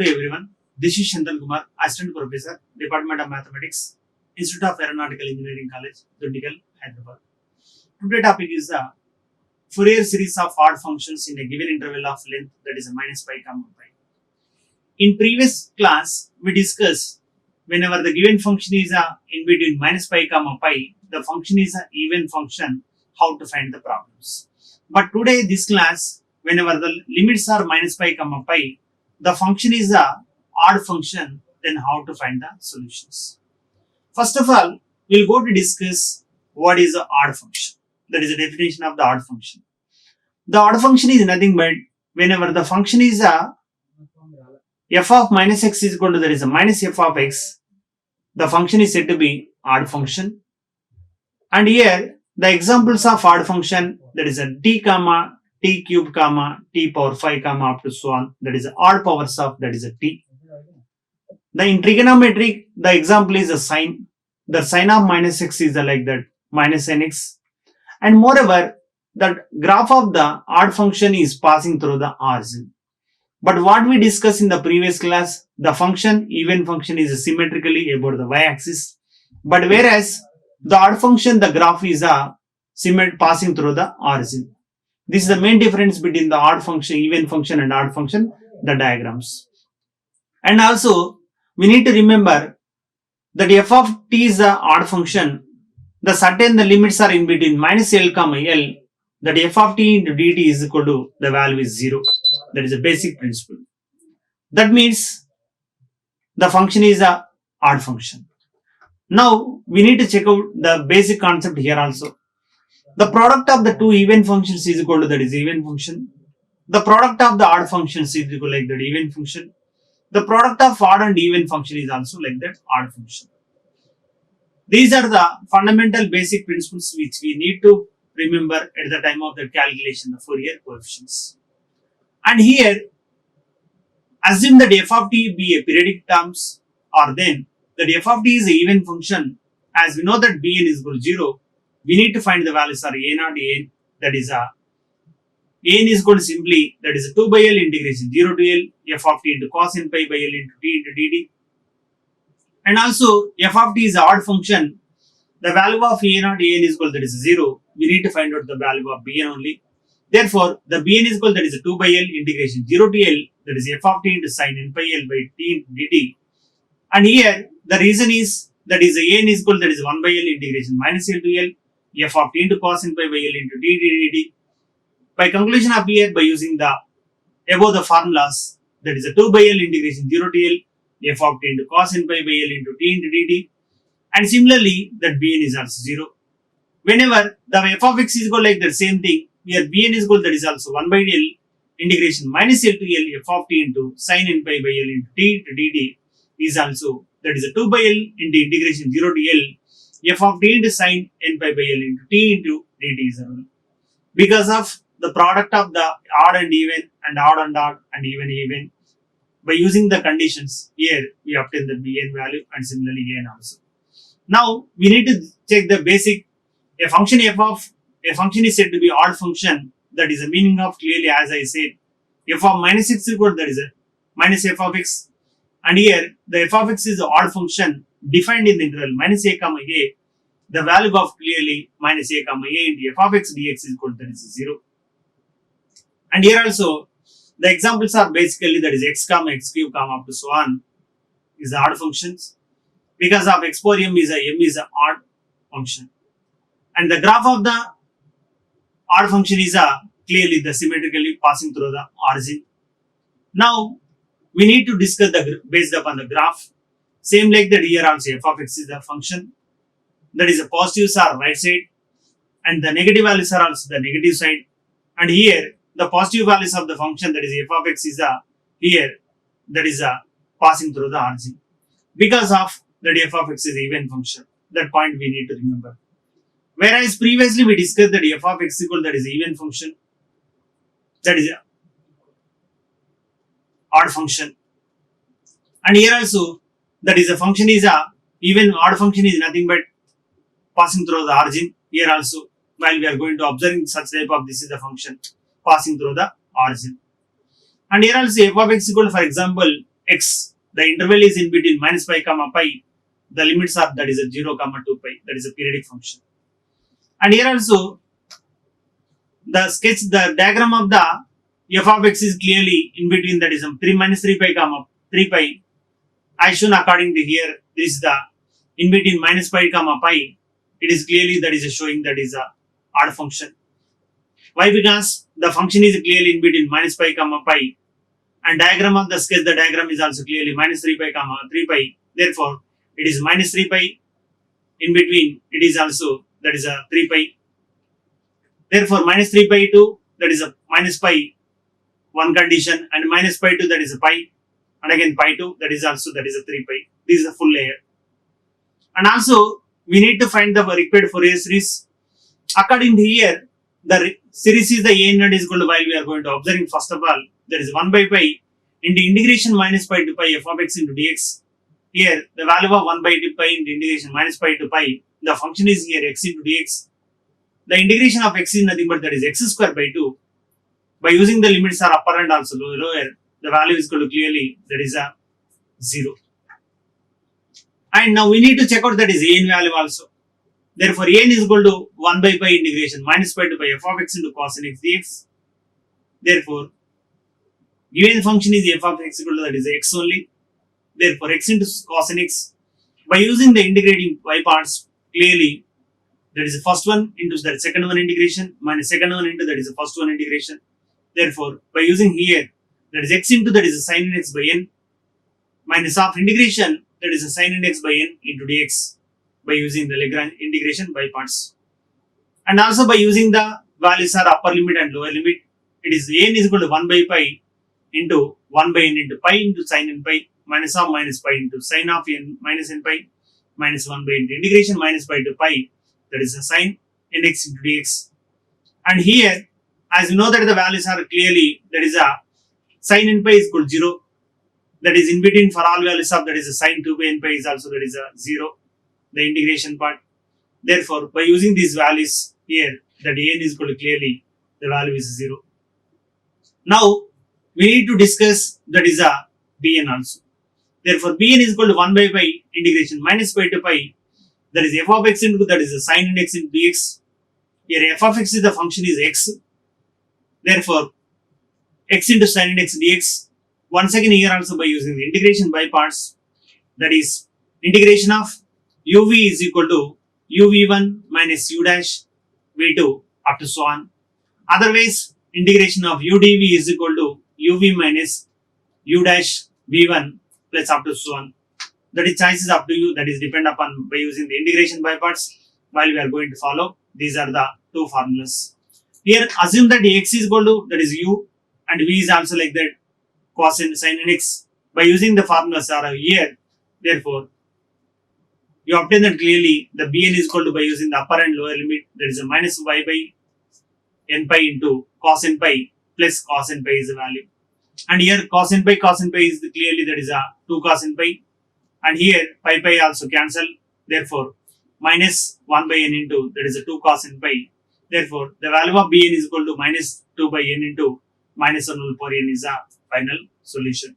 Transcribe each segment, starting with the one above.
everyone. This is Shantan Kumar, Assistant Professor, Department of Mathematics, Institute of Aeronautical Engineering College, Dundigal, Hyderabad. Today's topic is the Fourier series of odd functions in a given interval of length, that is a minus pi comma pi. In previous class, we discussed whenever the given function is in between minus pi comma pi, the function is an even function, how to find the problems. But today, this class, whenever the limits are minus pi comma pi, the function is a odd function, then how to find the solutions. First of all, we'll go to discuss what is the odd function. That is the definition of the odd function. The odd function is nothing but whenever the function is a f of minus x is equal to that is a minus f of x, the function is said to be odd function. And here the examples of odd function, that is a t comma t cube comma t power 5 comma up to so on, that is odd powers of that is a t. The in trigonometric, the example is a sine. The sine of minus x is like that minus nx. And moreover, the graph of the odd function is passing through the origin. But what we discussed in the previous class, the function, even function is symmetrically about the y-axis. But whereas the odd function, the graph is passing through the origin. This is the main difference between the odd function, even function and odd function, the diagrams. And also, we need to remember that f of t is the odd function. The certain the limits are in between minus L comma L, that f of t into dt is equal to the value is 0. That is a basic principle. That means the function is a odd function. Now we need to check out the basic concept here also. The product of the two even functions is equal to that is even function. The product of the odd functions is equal like that even function. The product of odd and even function is also like that odd function. These are the fundamental basic principles which we need to remember at the time of the calculation of Fourier coefficients. And here, assume that f of t be a periodic terms, or then that f of t is an even function. As we know that bn is equal to 0, we need to find the values are a naught an, that is an is equal to simply that is a 2 by L integration 0 to L f of t into cos n pi by L into t into dt. And also f of t is an odd function. The value of a naught an is equal to that is 0. We need to find out the value of bn only. Therefore, the bn is equal to that is a 2 by L integration 0 to L, that is f of t into sin n pi L by t into dt. And here the reason is that is a n is equal to that is 1 by L integration minus L to L f of t into cos n pi by L into t dt. By conclusion of here, by using the above the formulas, that is a 2 by L integration 0 to L f of t into cos n pi by L into t into dt. And similarly, that bn is also 0. Whenever the f of x is equal like that same thing, here bn is equal that is also 1 by L integration minus L to L f of t into sin n pi by L into t into dt is also that is a 2 by L into integration 0 to L f of t into sin n pi by L into t into dt is 0. Because of the product of the odd and even and odd and odd and even, by using the conditions, here we obtain the bn value and similarly n also. Now we need to check the basic. A function is said to be odd function. That is the meaning of clearly, as I said, f of minus x is equal to that is a minus f of x. And here the f of x is an odd function defined in the interval minus a comma a. The value of clearly minus a comma a into f of x dx is equal to that is 0. And here also the examples are basically that is x comma x cube comma up to so on is the odd functions. Because of x power m is an odd function. And the graph of the odd function is clearly the symmetrically passing through the origin. Now we need to discuss the based upon the graph. Same like that here also f of x is the function. That is the positives are right side and the negative values are also the negative side. And here the positive values of the function, that is f of x is here that is passing through the origin. Because of that f of x is even function. That point we need to remember. Whereas previously we discussed that f of x equal that is even function. That is odd function. And here also that is a function is even odd function is nothing but passing through the origin. Here also while we are going to observing such type of this is the function passing through the origin. And here also f of x equal, for example, x, the interval is in between minus pi comma pi, the limits are that is a 0 comma 2 pi, that is a periodic function. And here also the diagram of the f of x is clearly in between, that is 3 minus 3 pi comma 3 pi, as shown according to here. This is the in between minus pi comma pi, it is clearly that is showing that is a odd function. Why? Because the function is clearly in between minus pi comma pi, and diagram of the sketch, the diagram is also clearly minus 3 pi comma 3 pi. Therefore, it is minus 3 pi, in between it is also that is a 3 pi. Therefore, minus 3 pi 2, that is a minus pi one condition, and minus pi 2, that is a pi, and again pi 2, that is also that is a 3 pi. This is a full layer. And also we need to find the required Fourier series. According to here, the series is the a naught is equal to, while we are going to observing, first of all, there is 1 by pi into integration minus pi to pi f of x into dx. Here the value of 1 by 2 pi into integration minus pi to pi, the function is here x into dx. The integration of x is nothing but that is x square by 2. By using the limits are upper and also lower, the value is equal to clearly that is a 0. And now we need to check out that is a n value also. Therefore, a n is equal to 1 by pi integration minus pi to pi f of x into cos n x dx. Therefore, given function is f of x equal to that is x only. Therefore, x into cos n x. By using the integrating y parts, clearly that is the first one into that second one integration minus second one into that is the first one integration. Therefore, by using here, that is x into that is a sin n x by n minus of integration, that is a sin n x by n into dx, by using the Lagrange integration by parts. And also by using the values are upper limit and lower limit, it is n is equal to 1 by pi into 1 by n into pi into sin n pi minus of minus pi into sin of n minus n pi minus 1 by into integration minus pi to pi, that is a sin nx into dx. And here, as you know that the values are clearly, that is a sin n pi is equal to 0, that is in between for all values of that is a sin 2 by n pi is also that is a 0, the integration part. Therefore, by using these values here, that n is equal to clearly the value is 0. Now we need to discuss that is a bn also. Therefore, bn is equal to 1 by pi integration minus pi to pi, that is f of x into that is a sin n x into dx. Here f of x is the function is x. Therefore, x into sin n x dx. Once again here also by using the integration by parts, that is integration of uv is equal to uv1 minus u dash v2 up to so on. Otherwise, integration of udv is equal to uv minus u dash v1 plus up to so on. That is choice is up to you, that is depend upon by using the integration by parts, while we are going to follow. These are the two formulas. Here assume that x is equal to that is u and v is also like that cos n sin n x. By using the formulas are here, therefore you obtain that clearly the bn is equal to, by using the upper and lower limit, that is a minus y by n pi into cos n pi plus cos n pi is the value. And here cos n pi is clearly that is a 2 cos n pi, and here pi also cancel. Therefore, minus 1 by n into that is a 2 cos n pi. Therefore, the value of bn is equal to minus 2 by n into minus 1 whole power n is a final solution.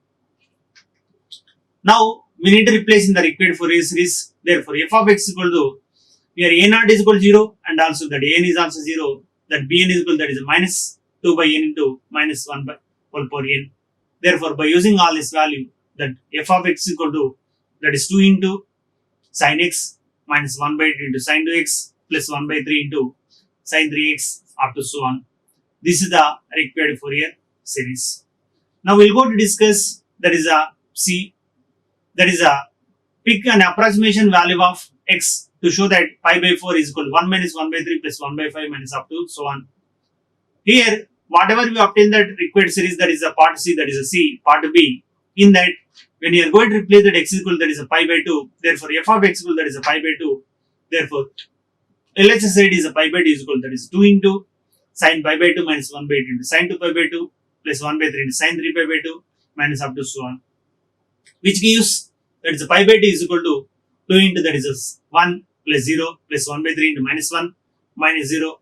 Now we need to replace in the required Fourier series. Therefore, f of x is equal to, here a naught is equal to 0 and also that n is also 0, that bn is equal to that is a minus 2 by n into minus 1 by whole power n. Therefore, by using all this value, that f of x is equal to that is 2 into sin x minus 1 by 2 into sin 2x plus 1 by 3 into sin 3x up to so on. This is the required Fourier series. Now we'll go to discuss that is a C, that is a pick an approximation value of x to show that pi by 4 is equal to 1 minus 1 by 3 plus 1 by 5 minus up to so on. Here, whatever we obtain that required series, that is a part C, that is a C, part B, in that when you are going to replace that x is equal, that is a pi by 2, therefore f of x equal, that is a pi by 2, therefore LHS side is a pi by 2 is equal, that is 2 into sin pi by 2 minus 1 by 2 into sin 2 pi by 2 plus 1 by 3 into sin 3 pi by 2 minus up to so on, which gives that is a pi by 2 is equal to 2 into that is 1 plus 0 plus 1 by 3 into minus 1 minus 0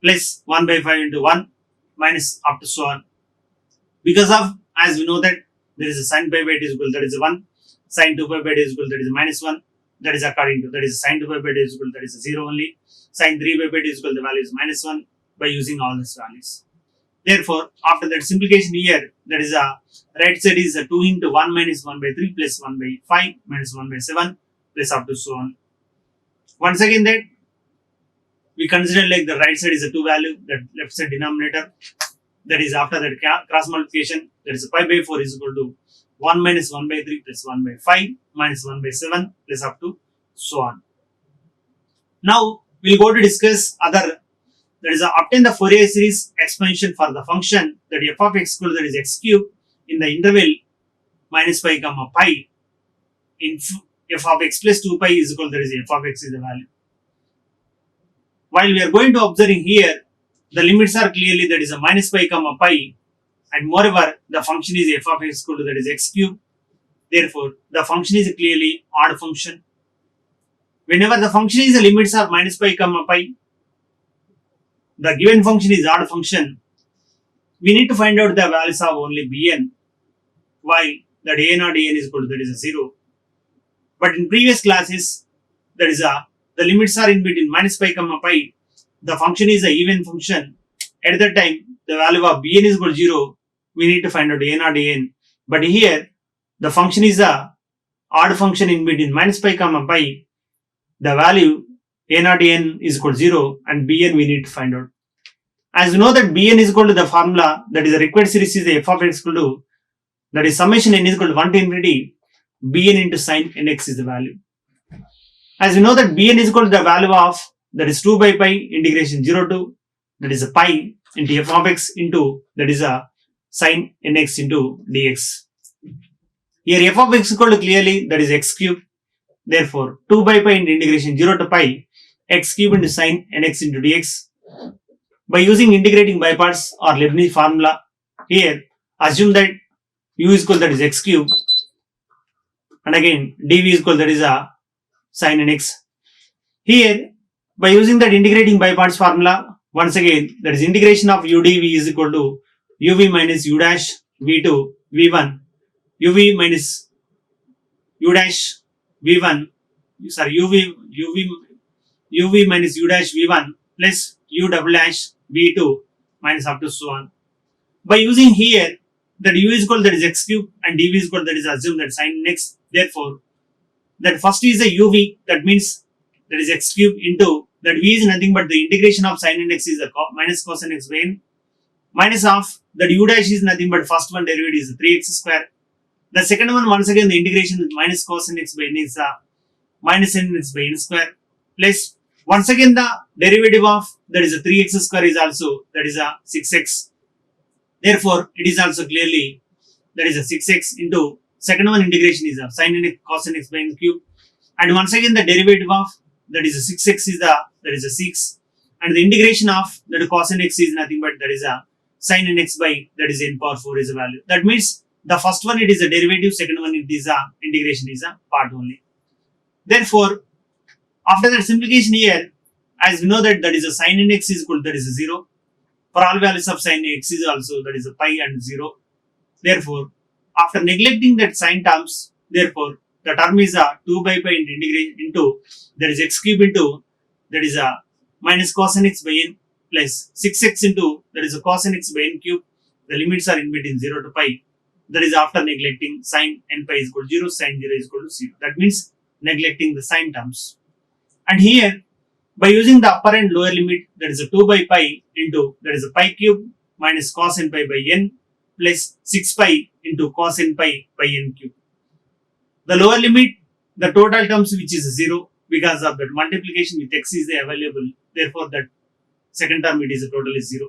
plus 1 by 5 into 1 minus up to so on. Because of, as we know that there is a sin pi by t is equal, that is 1, sin 2 pi by t is equal, that is minus 1, that is according to, that is sin 2 pi by t is equal, that is 0 only, sin 3 pi by t is equal, the value is minus 1 by using all these values. Therefore, after that simplification here, that is a right side is a 2 into 1 minus 1 by 3 plus 1 by 5 minus 1 by 7 plus up to so on. Once again that we consider like the right side is a 2 value, that left side denominator, that is after that cross multiplication, that is pi by 4 is equal to 1 minus 1 by 3 plus 1 by 5 minus 1 by 7 plus up to so on. Now, we will go to discuss other, that is obtain the Fourier series expansion for the function that f of x equal, that is x cube in the interval minus pi comma pi in f of x plus 2 pi is equal, that is f of x is the value. While we are going to observing here, the limits are clearly, that is a minus pi comma pi, and moreover the function is f of x equal to, that is x cube. Therefore, the function is clearly odd function. Whenever the function is the limits are minus pi comma pi, the given function is odd function, we need to find out the values of only bn, while that a not an is equal to, that is a 0. But in previous classes, that is the limits are in between minus pi comma pi, the function is a even function. At that time, the value of bn is equal to 0, we need to find out a not an. But here, the function is a odd function in between minus pi comma pi, the value a not an is equal to 0 and bn we need to find out. As we know that bn is equal to the formula, that is the required series is the f of x equal to, that is summation n is equal to 1 to infinity bn into sin nx is the value. As we know that bn is equal to the value of, that is 2 by pi integration 0 to, that is a pi into f of x into, that is a sin nx into dx. Here f of x equal to clearly, that is x cube. Therefore, 2 by pi into integration 0 to pi x cube into sin nx into dx. By using integrating by parts or Leibniz formula, here assume that u is equal, that is x cube, and again dv is equal, that is a sin nx. Here, by using that integrating by parts formula, once again that is integration of u dv is equal to uv minus u dash v2 v1 uv minus u dash v1, sorry, uv minus u dash v1 plus u double dash v2 minus up to so on. By using here that u is equal, that is x cube, and dv is equal, that is assume that sin nx. Therefore, that first is a uv, that means that is x cube into, that v is nothing but the integration of sin nx is a minus cos nx by n, minus of that u dash is nothing but first one derivative is 3x square. The second one, once again the integration is minus cos nx by n is minus nx by n square, plus once again the derivative of, that is a 3x square is also, that is a 6x. Therefore, it is also clearly, that is a 6x into second one integration is a sin nx cos nx by n cube, and once again the derivative of, that is a 6x is the, that is a 6, and the integration of that cos nx is nothing but, that is a sin nx by, that is n power 4 is a value. That means the first one it is a derivative, second one it is a integration is a part only. Therefore, after that simplification here, as we know that that is a sin nx is equal, that is a 0. For all values of sin x is also, that is a pi and 0. Therefore, after neglecting that sin terms, therefore the term is a 2 by pi into integration into, that is x cube into, that is a minus cos nx by n plus 6x into, that is a cos nx by n cube. The limits are in between 0 to pi. That is after neglecting sin n pi is equal to 0, sin 0 is equal to 0. That means neglecting the sin terms. And here, by using the upper and lower limit, that is a 2 by pi into, that is a pi cube minus cos n pi by n plus 6 pi into cos n pi by n cube. The lower limit, the total terms which is 0, because of that multiplication with x is available. Therefore, that second term it is a total is 0.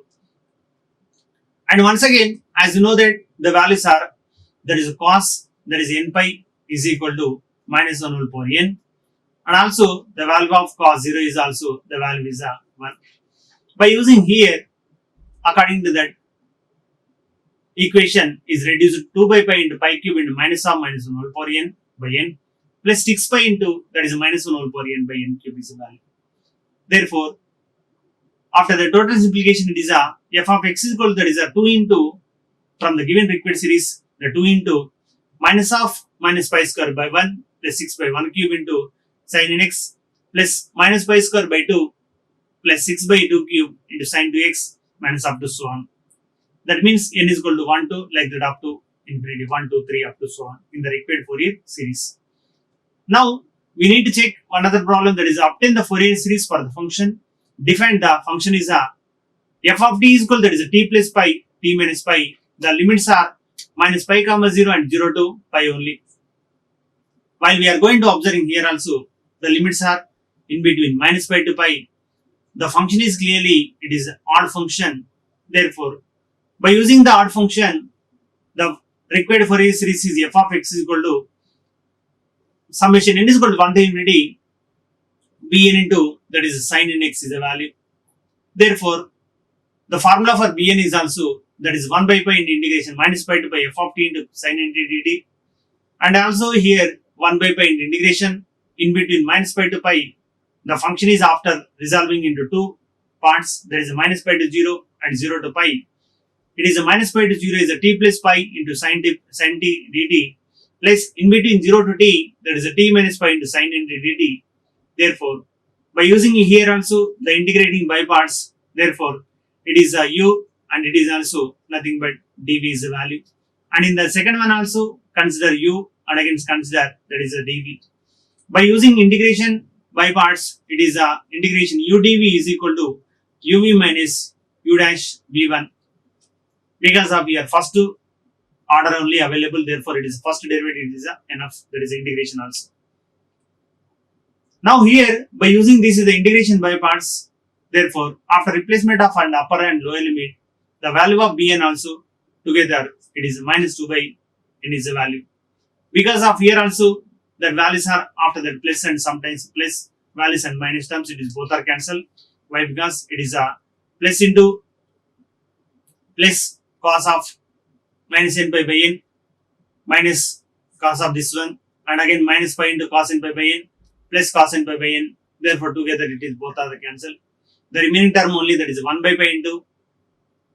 And once again, as you know that the values are, that is a cos, that is n pi is equal to minus 1 whole power n, and also the value of cos 0 is also, the value is a 1. By using here, according to that equation is reduced to 2 by pi into pi cube into minus of minus 1 whole power n by n plus 6 pi into, that is a minus 1 whole power n by n cube is a value. Therefore, after the total simplification, it is a f of x is equal to, that is a 2 into, from the given required series, the 2 into minus of minus pi square by 1 plus 6 by 1 cube into sin nx plus minus pi square by 2 plus 6 by 2 cube into sin 2x minus up to so on. That means n is equal to 1 to like that up to infinity 1, 2, 3 up to so on in the required Fourier series. Now we need to check another problem, that is obtain the Fourier series for the function. Define the function is a f of t is equal, that is a t plus pi, t minus pi. The limits are minus pi comma 0 and 0 to pi only. While we are going to observing here also, the limits are in between minus pi to pi. The function is clearly, it is an odd function. Therefore, by using the odd function, the required Fourier series is f of x is equal to summation n is equal to 1 to infinity bn into, that is sin nx is a value. Therefore, the formula for bn is also, that is 1 by pi into integration minus pi to pi f of t into sin nt dt, and also here 1 by pi into integration in between minus pi to pi. The function is after resolving into two parts, there is a minus pi to 0 and 0 to pi. It is a minus pi to 0 is a t plus pi into sin t dt, plus in between 0 to t, there is a t minus pi into sin nt dt. Therefore, by using here also the integrating by parts, therefore it is a u and it is also nothing but dv is the value. And in the second one also consider u and again consider that is a dv. By using integration by parts, it is a integration u dv is equal to uv minus u dash v1. Because of here first order only available, therefore it is first derivative is enough, that is integration also. Now here by using this is the integration by parts, therefore after replacement of an upper and lower limit, the value of bn also together it is minus 2 by n is the value. Because of here also the values are after that plus and sometimes plus values and minus terms, it is both are cancelled. Why? Because it is a plus into plus cos of minus n pi by n minus cos of this one, and again minus pi into cos n pi by n plus cos n pi by n. Therefore together it is both are the cancel. The remaining term only, that is 1 by pi into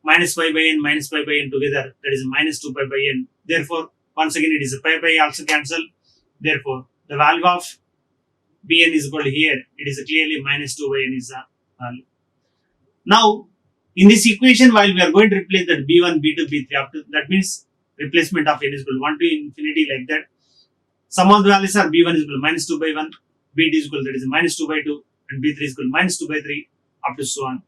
minus pi by n minus pi by n together, that is minus 2 pi by n. Therefore once again it is a pi by also cancel. Therefore the value of bn is equal to here, it is clearly minus 2 by n is the value. Now in this equation, while we are going to replace that b1, b2, b3 up to, that means replacement of n is equal to 1 to infinity like that. Some of the values are b1 is equal to minus 2 by 1, b2 is equal to, that is minus 2 by 2, and b3 is equal to minus 2 by 3 up to so on.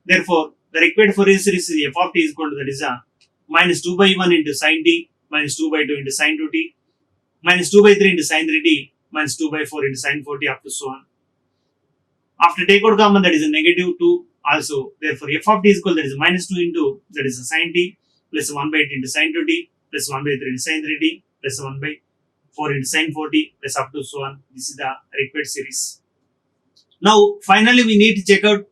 Therefore, the required Fourier series is f of t is equal to, that is a minus 2 by 1 into sin t, minus 2 by 2 into sin 2t, minus 2 by 3 into sin 3t, minus 2 by 4 into sin 4t up to so on. After take out common, that is a negative 2 also. Therefore f of t is equal, that is minus 2 into, that is a sin t, plus 1 by 8 into sin 2t, plus 1 by 3 into sin 3t, plus 1 by 4 into sin 4t, plus up to so on. This is the required series. Now finally we need to check out,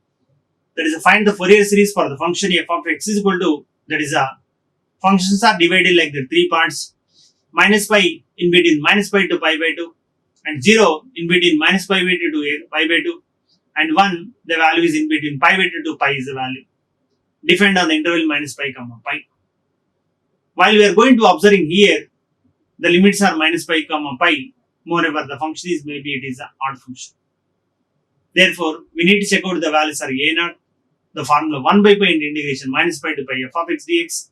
that is find the Fourier series for the function f of x is equal to, that is a functions are divided like the three parts, minus pi in between minus pi to pi by 2, and 0 in between minus pi by 2 to pi by 2, and 1 the value is in between pi by 2 to pi is the value. Defined on the interval minus pi comma pi. While we are going to observing here, the limits are minus pi comma pi. Moreover, the function is maybe it is an odd function. Therefore, we need to check out the values are a naught, the formula 1 by pi into integration minus pi to pi f of x dx.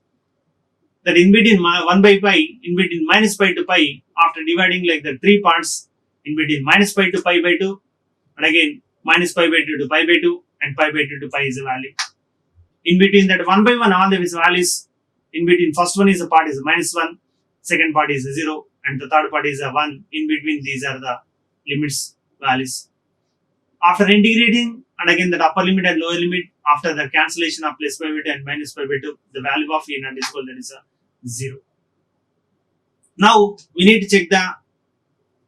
That in between 1 by pi, in between minus pi to pi, after dividing like the three parts, in between minus pi to pi by 2, and again minus pi by 2 to pi by 2, and pi by 2 to pi is a value. In between that 1 by 1, all the values, in between first one is a part is minus 1, second part is a 0, and the third part is a 1. In between these are the limits values. After integrating, and again the upper limit and lower limit, after the cancellation of plus pi by 2 and minus pi by 2, the value of a naught is equal, that is a 0. Now we need to check the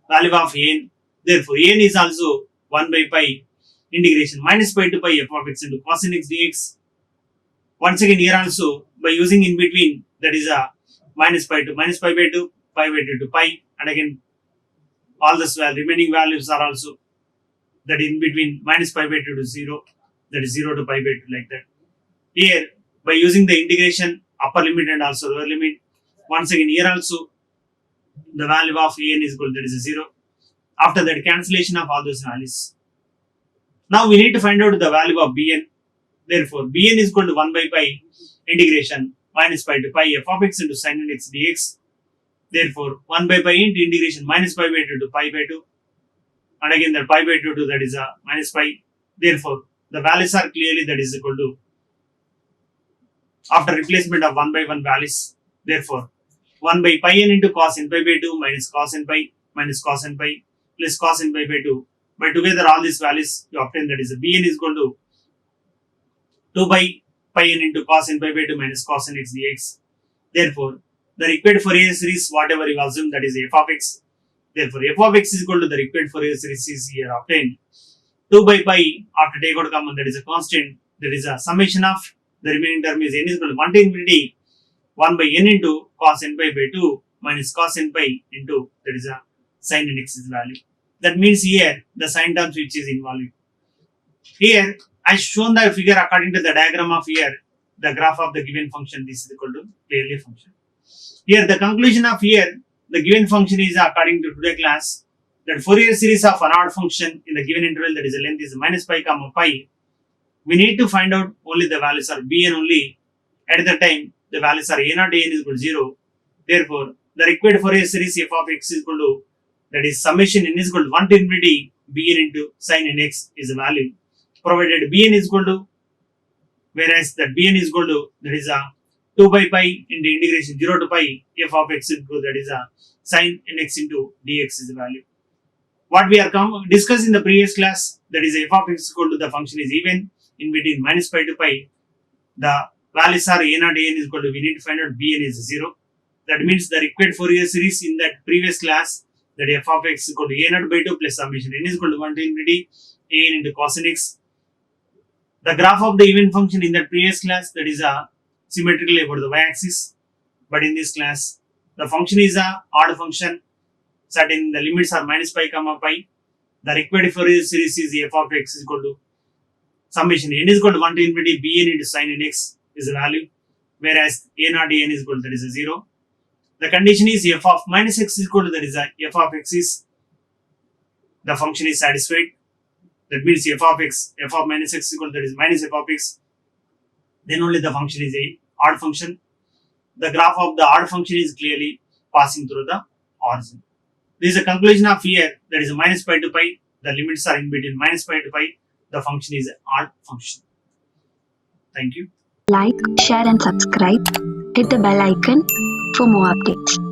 value of n. Therefore n is also 1 by pi integration minus pi to pi f of x into cos n x dx. Once again here also by using in between, that is a minus pi to minus pi by 2, pi by 2 to pi, and again all the remaining values are also that in between minus pi by 2 to 0, that is 0 to pi by 2 like that. Here by using the integration upper limit and also lower limit, once again here also the value of an is equal to that is a 0. After that, cancellation of all those values. Now we need to find out the value of bn. Therefore, bn is equal to 1 by pi integration minus pi to pi f of x into sin x dx. Therefore, 1 by pi into integration minus pi by 2 to pi by 2. And again, that pi by 2 to that is a minus pi. Therefore, the values are clearly that is equal to, after replacement of 1 by 1 values, therefore 1 by pi n into cos n pi by 2 minus cos n pi minus cos n pi plus cos n pi by 2. By together all these values you obtain, that is a bn is equal to 2 by pi n into cos n pi by 2 minus cos n x dx. Therefore, the required Fourier series, whatever you assume, that is f of x. Therefore, f of x is equal to the required Fourier series is here obtained. 2 by pi, after take out common, that is a constant, that is a summation of the remaining term is n is equal to 1 to infinity 1 by n into cos n pi by 2 minus cos n pi into, that is a sin n x is value. That means here the sin terms which is involved. Here I shown the figure according to the diagram of here, the graph of the given function, this is equal to clearly function. Here the conclusion of here, the given function is according to today class, that Fourier series of an odd function in the given interval, that is the length is minus pi comma pi. We need to find out only the values are bn only. At the time the values are a naught an is equal to 0. Therefore, the required Fourier series f of x is equal to, that is summation n is equal to 1 to infinity bn into sin n x is the value. Provided bn is equal to, whereas that bn is equal to, that is a 2 by pi into integration 0 to pi f of x is equal to, that is a sin n x into dx is the value. What we are discussed in the previous class, that is f of x equal to, the function is even in between minus pi to pi. The values are a naught an is equal to, we need to find out bn is 0. That means the required Fourier series in that previous class, that f of x is equal to a naught by 2 plus summation n is equal to 1 to infinity an into cos n x. The graph of the even function in that previous class, that is a symmetrically about the y-axis, but in this class the function is a odd function. Certain the limits are minus pi comma pi. The required Fourier series is f of x is equal to summation n is equal to 1 to infinity bn into sin n x is the value, whereas a naught an is equal to, that is a 0. The condition is f of minus x is equal to, that is a f of x is, the function is satisfied. That means f of x, f of minus x is equal to, that is minus f of x. Then only the function is a odd function. The graph of the odd function is clearly passing through the origin. This is a conclusion of here, that is a minus pi to pi. The limits are in between minus pi to pi. The function is an odd function. Thank you. Like, share and subscribe. Hit the bell icon for more updates.